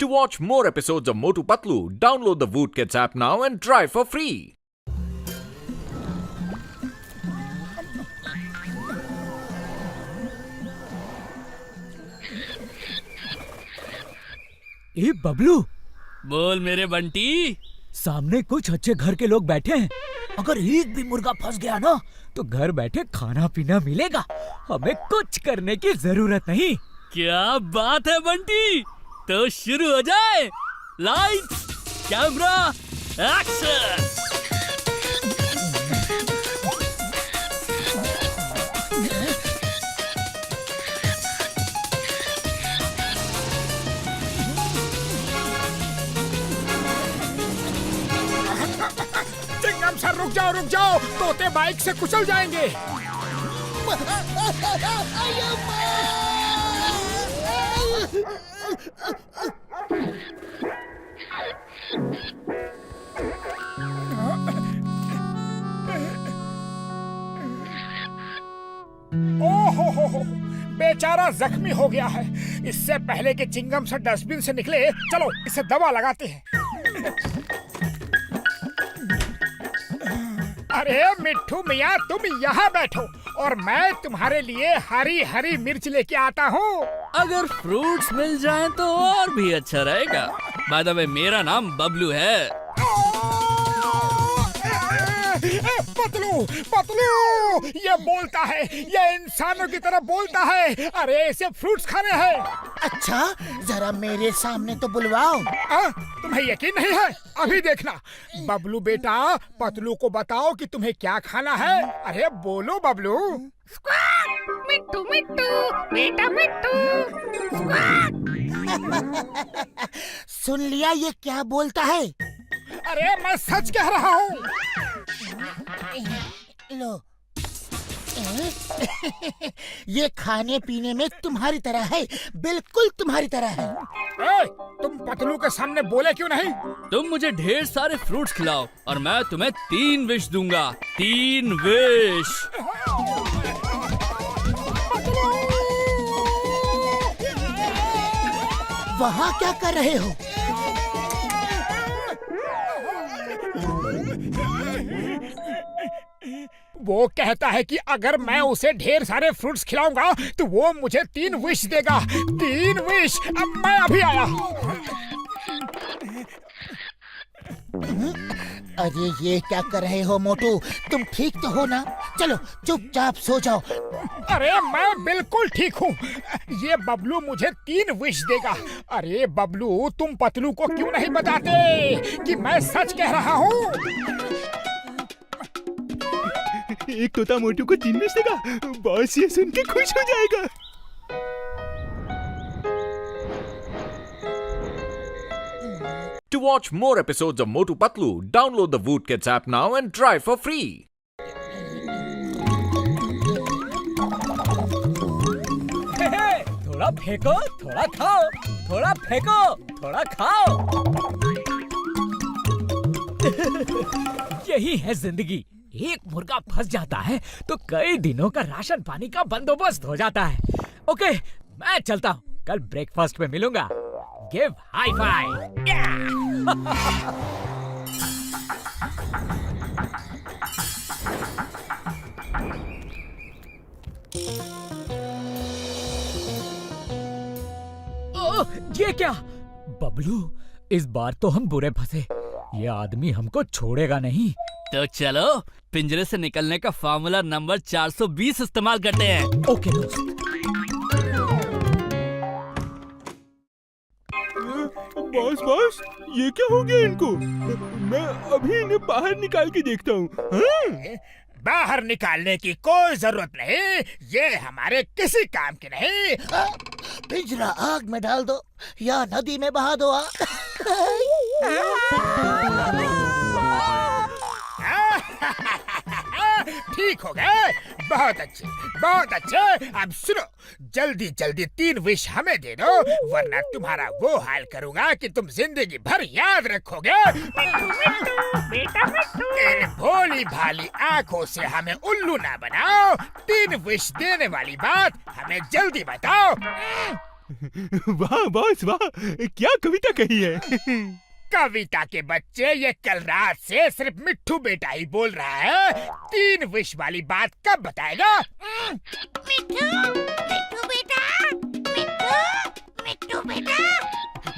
To watch more episodes of Motu Patlu, download the Voot Kids app now and try for free. ए बबलू, बोल मेरे बंटी। सामने कुछ अच्छे घर के लोग बैठे हैं। अगर एक भी मुर्गा फंस गया ना तो घर बैठे खाना पीना मिलेगा। हमें कुछ करने की जरूरत नहीं। क्या बात है बंटी, तो शुरू हो जाए। Light, camera, action. Chewing gum sir रुक जाओ, तोते बाइक से कुचल जाएंगे। ओहो, बेचारा जख्मी हो गया है। इससे पहले कि चिंगम सर डस्टबिन से निकले, चलो इसे दवा लगाते हैं। अरे मिट्ठू मियाँ, तुम यहाँ बैठो और मैं तुम्हारे लिए हरी हरी मिर्च लेके आता हूँ। अगर फ्रूट्स मिल जाएं तो और भी अच्छा रहेगा। बाय द वे, मेरा नाम बबलू है। पतलू ये बोलता है, ये इंसानों की तरह बोलता है। अरे इसे फ्रूट्स खाने हैं। अच्छा, जरा मेरे सामने तो बुलवाओ। तुम्हें यकीन नहीं है? अभी देखना। बबलू बेटा, पतलू को बताओ कि तुम्हें क्या खाना है। अरे बोलो बबलू। मिट्टू मिट्टू, बेटा मिट्टू। सुन लिया ये क्या बोलता है? अरे मैं सच कह रहा हूँ। लो। ये खाने पीने में तुम्हारी तरह है, बिल्कुल तुम्हारी तरह है। तुम पतलू के सामने बोले क्यों नहीं? तुम मुझे ढेर सारे फ्रूट्स खिलाओ और मैं तुम्हें 3 विश दूंगा। 3 विश। वहाँ क्या कर रहे हो? वो कहता है कि अगर मैं उसे ढेर सारे फ्रूट्स खिलाऊंगा तो वो मुझे 3 विश देगा। 3 विश। अब मैं अभी आया। अरे ये क्या कर रहे हो मोटू? तुम ठीक तो हो ना? चलो चुपचाप सो जाओ। अरे मैं बिल्कुल ठीक हूँ। ये बबलू मुझे 3 विश देगा। अरे बबलू, तुम पतलू को क्यों नहीं बताते कि मैं सच कह रहा हूँ? एक तोता मोटू को 3 विश देगा। बॉस ये सुन के खुश हो जाएगा। To watch more episodes of Motu Patlu, download the Voot Kids app now and try for free. थोड़ा फेंको, थोड़ा खाओ। थोड़ा फेंको, थोड़ा खाओ। यही है जिंदगी। एक मुर्गा फंस जाता है तो कई दिनों का राशन पानी का बंदोबस्त हो जाता है। ओके, मैं चलता हूँ। कल ब्रेकफास्ट में मिलूंगा। Give high five. ये क्या? बबलू, इस बार तो हम बुरे फंसे। ये आदमी हमको छोड़ेगा नहीं। तो चलो पिंजरे से निकलने का फार्मूला नंबर 420 इस्तेमाल करते हैं। ओके दोस्त। बॉस, ये क्या हो गया इनको? मैं अभी इन्हें बाहर निकाल के देखता हूँ। बाहर निकालने की कोई जरूरत नहीं। ये हमारे किसी काम के नहीं। पिंजरा आग में डाल दो या नदी में बहा दो। ठीक हो गए। बहुत अच्छे, बहुत अच्छे। अब सुनो, जल्दी जल्दी 3 विश हमें दे दो, वरना तुम्हारा वो हाल करूंगा कि तुम जिंदगी भर याद रखोगे। बेटा मिट्टू। इन भोली भाली आंखों से हमें उल्लू ना बनाओ। 3 विश देने वाली बात हमें जल्दी बताओ। वाह बॉस वाह, क्या कविता कही है। कविता के बच्चे, ये कल रात से सिर्फ मिट्ठू बेटा ही बोल रहा है। 3 विश वाली बात कब बताएगा? मिट्टू मिट्टू बेटा, मिट्टू बेटा।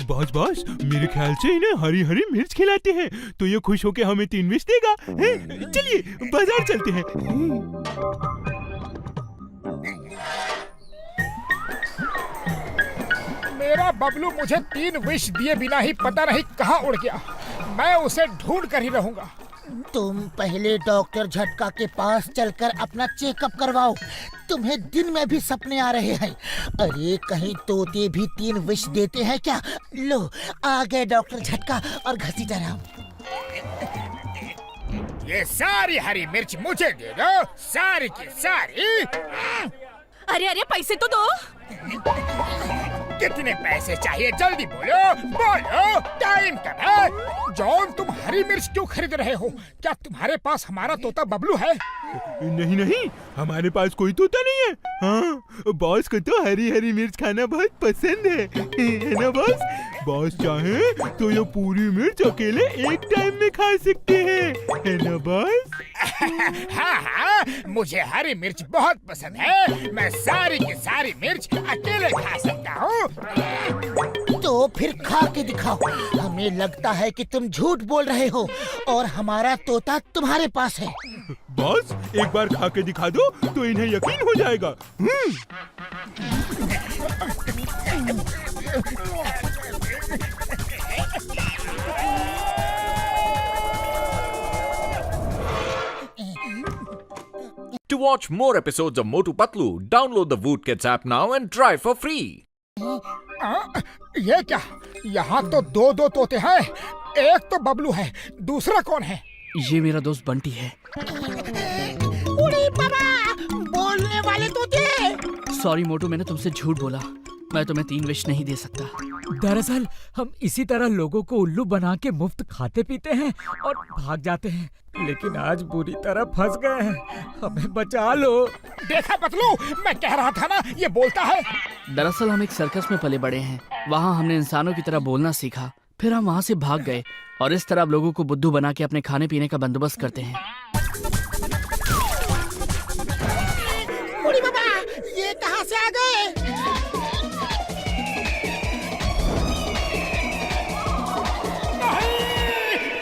बॉस मेरे ख्याल से इन्हें हरी हरी मिर्च खिलाते हैं तो ये खुश होके हमें 3 विश देगा। चलिए बाजार चलते हैं। मेरा बबलू मुझे 3 विश दिए बिना ही पता नहीं कहाँ उड़ गया। मैं उसे ढूंढ कर ही रहूंगा। तुम पहले डॉक्टर झटका के पास चलकर अपना चेकअप करवाओ। तुम्हें दिन में भी सपने आ रहे हैं। अरे कहीं तोते भी 3 विश देते हैं क्या? लो आ गए डॉक्टर झटका और घसीटा रहा हूँ। ये सारी हरी मिर्च मुझे दे दो, सारी की सारी। अरे अरे पैसे तो दो। कितने पैसे चाहिए? जल्दी बोलो बोलो, टाइम कब है? जॉन, तुम हरी मिर्च क्यों खरीद रहे हो? क्या तुम्हारे पास हमारा तोता बबलू है? नहीं, हमारे पास कोई तोता नहीं है। हाँ, बॉस को तो हरी हरी मिर्च खाना बहुत पसंद है ना बॉस? बॉस चाहे तो ये पूरी मिर्च अकेले एक टाइम में खा सकते हैं, है ना बॉस? हाँ, मुझे हरी मिर्च बहुत पसंद है। मैं सारी की सारी मिर्च अकेले खा सकता हूँ। तो फिर खा के दिखाओ। हमें लगता है कि तुम झूठ बोल रहे हो और हमारा तोता तुम्हारे पास है। बॉस एक बार खा के दिखा दो तो इन्हें यकीन हो जाएगा। To watch more episodes of Motu Patlu, download the Voot Kids app now and try for free. ये क्या? यहाँ तो 2 तोते हैं। एक तो बबलू है, दूसरा कौन है? ये मेरा दोस्त बंटी है। उड़ी बाबा, बोलने वाले तोते। सॉरी मोटू, मैंने तुमसे झूठ बोला। मैं तुम्हें 3 विश नहीं दे सकता। दरअसल हम इसी तरह लोगों को उल्लू बना के मुफ्त खाते पीते हैं और भाग जाते हैं, लेकिन आज बुरी तरह फंस गए हैं। हमें बचा लो। देखा पतलू, मैं कह रहा था ना, ये बोलता है। दरअसल हम एक सर्कस में पले बड़े हैं। वहाँ हमने इंसानों की तरह बोलना सीखा, फिर हम वहाँ से भाग गए और इस तरह अब लोगों को बुद्धू बना के अपने खाने पीने का बंदोबस्त करते हैं। उड़ी बाबा, ये कहाँ से आ गए?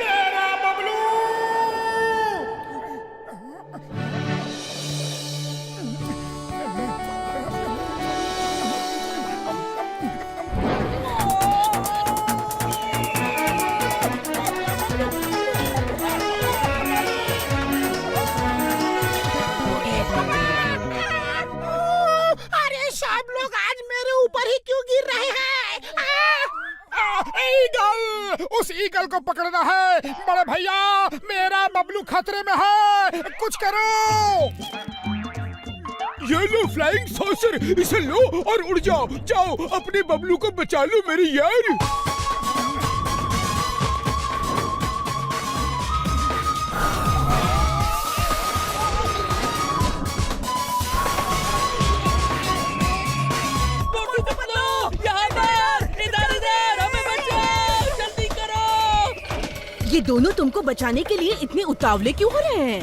मेरा बबलू! अरे सब लोग आज मेरे ऊपर ही क्यों गिर रहे हैं? ईगल! उस ईगल को पकड़ना है। बड़े भैया, मेरा बबलू खतरे में है, कुछ करो। ये लो फ्लाइंग सॉसर, इसे लो और उड़ जाओ। जाओ अपने बबलू को बचा लो मेरे यार। ये दोनों तुमको बचाने के लिए इतने उतावले क्यों हो रहे हैं?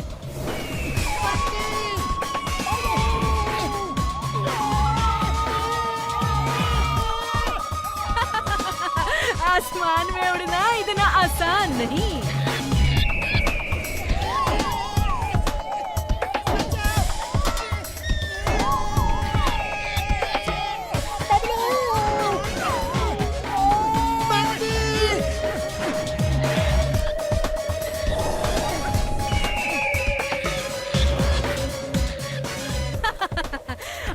आसमान में उड़ना इतना आसान नहीं।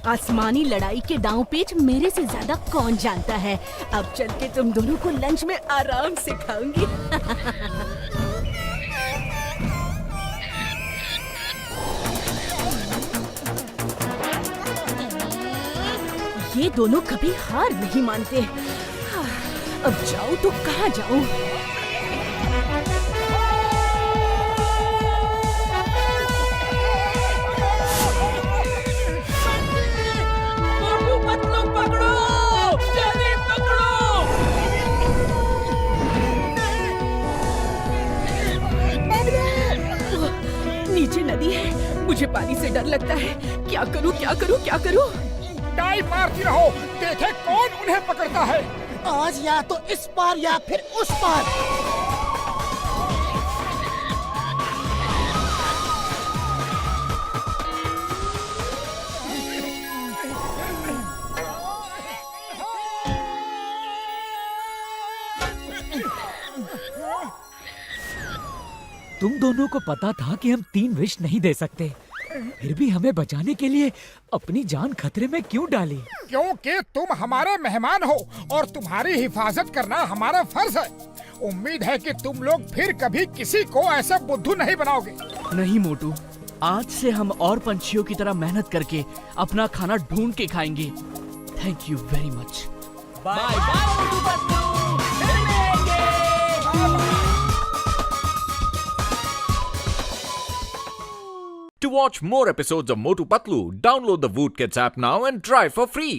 आसमानी लड़ाई के दांव पेच मेरे से ज्यादा कौन जानता है। अब चल के तुम दोनों को लंच में आराम से खाऊंगी। ये दोनों कभी हार नहीं मानते। अब जाऊं तो कहाँ जाऊं? मुझे पानी से डर लगता है। क्या करूं क्या करूं क्या करूं? डाइव मारती रहो, देखे कौन उन्हें पकड़ता है। आज या तो इस पार या फिर उस पार। तुम दोनों को पता था कि हम 3 विश नहीं दे सकते, फिर भी हमें बचाने के लिए अपनी जान खतरे में क्यों डाली? क्योंकि तुम हमारे मेहमान हो और तुम्हारी हिफाजत करना हमारा फर्ज है। उम्मीद है कि तुम लोग फिर कभी किसी को ऐसा बुद्धू नहीं बनाओगे। नहीं मोटू, आज से हम और पंछियों की तरह मेहनत करके अपना खाना ढूंढ के खाएंगे। Thank you very much. Bye bye Motu Patlu, फिर मिलेंगे। To watch more episodes of Motu Patlu, download the Woot Kids app now and try for free.